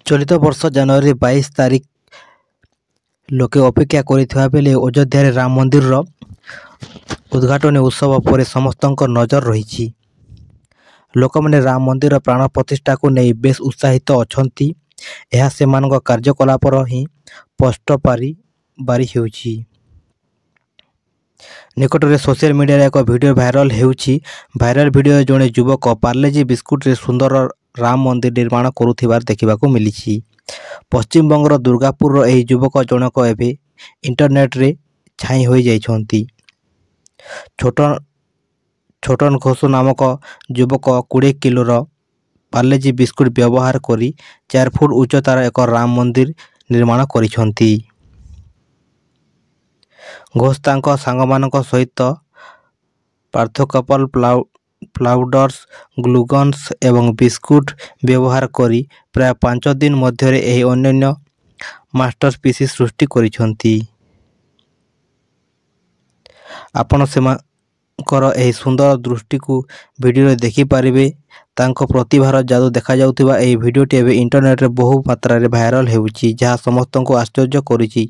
ଚଳିତ ବର୍ଷ ଜାନୁଆରୀ 22 ତାରିଖ ଲୋକେ ଅପେକ୍ଷା କରିଥିବା ବେଳେ ଅଯୋଧ୍ୟାରେ ରାମ ମନ୍ଦିରର ଉଦ୍ଘାଟନୀ ଉତ୍ସବ ପରେ ସମସ୍ତଙ୍କ ନଜର ରହିଛି। ଲୋକମାନେ ରାମ ମନ୍ଦିର ପ୍ରାଣ ପ୍ରତିଷ୍ଠାକୁ ନେଇ ବେଶ ଉତ୍ସାହିତ ଅଛନ୍ତି। ଏହା ସେମାନଙ୍କ କାର୍ଯ୍ୟକଳାପର ହିଁ ସ୍ପଷ୍ଟ ବାରି ହେଉଛି। ନିକଟରେ ସୋସିଆଲ ମିଡ଼ିଆରେ ଏକ ଭିଡ଼ିଓ ଭାଇରାଲ ହେଉଛି। ଭାଇରାଲ ଭିଡ଼ିଓରେ ଜଣେ ଯୁବକ ପାର୍ଲେଜି ବିସ୍କୁଟରେ ସୁନ୍ଦର ରାମ ମନ୍ଦିର ନିର୍ମାଣ କରୁଥିବାର ଦେଖିବାକୁ ମିଳିଛି। ପଶ୍ଚିମବଙ୍ଗର ଦୁର୍ଗାପୁରର ଏହି ଯୁବକ ଜଣକ ଏବେ ଇଣ୍ଟରନେଟରେ ଛାଇ ହୋଇଯାଇଛନ୍ତି। ଛୋଟନ ଘୋଷ ନାମକ ଯୁବକ 20 କିଲୋର ପାର୍ଲେଜି ବିସ୍କୁଟ ବ୍ୟବହାର କରି 4 ଫୁଟ ଉଚ୍ଚତାର ଏକ ରାମ ମନ୍ଦିର ନିର୍ମାଣ କରିଛନ୍ତି। ଘୋଷ ତାଙ୍କ ସାଙ୍ଗମାନଙ୍କ ସହିତ ପାର୍ଥୋକପଲ ପାଉଡର୍ସ, ଗ୍ଲୁଗନ୍ସ ଏବଂ ବିସ୍କୁଟ ବ୍ୟବହାର କରି ପ୍ରାୟ 5 ଦିନ ମଧ୍ୟରେ ଏହି ଅନନ୍ୟ ମାଷ୍ଟରପିସ୍ ସୃଷ୍ଟି କରିଛନ୍ତି। ଆପଣ ସେମାନଙ୍କର ଏହି ସୁନ୍ଦର ଦୃଷ୍ଟିକୁ ଭିଡ଼ିଓରେ ଦେଖିପାରିବେ। ତାଙ୍କ ପ୍ରତିଭାର ଯାଦୁ ଦେଖାଯାଉଥିବା ଏହି ଭିଡ଼ିଓଟି ଏବେ ଇଣ୍ଟରନେଟରେ ବହୁ ମାତ୍ରାରେ ଭାଇରାଲ ହେଉଛି, ଯାହା ସମସ୍ତଙ୍କୁ ଆଶ୍ଚର୍ଯ୍ୟ କରିଛି।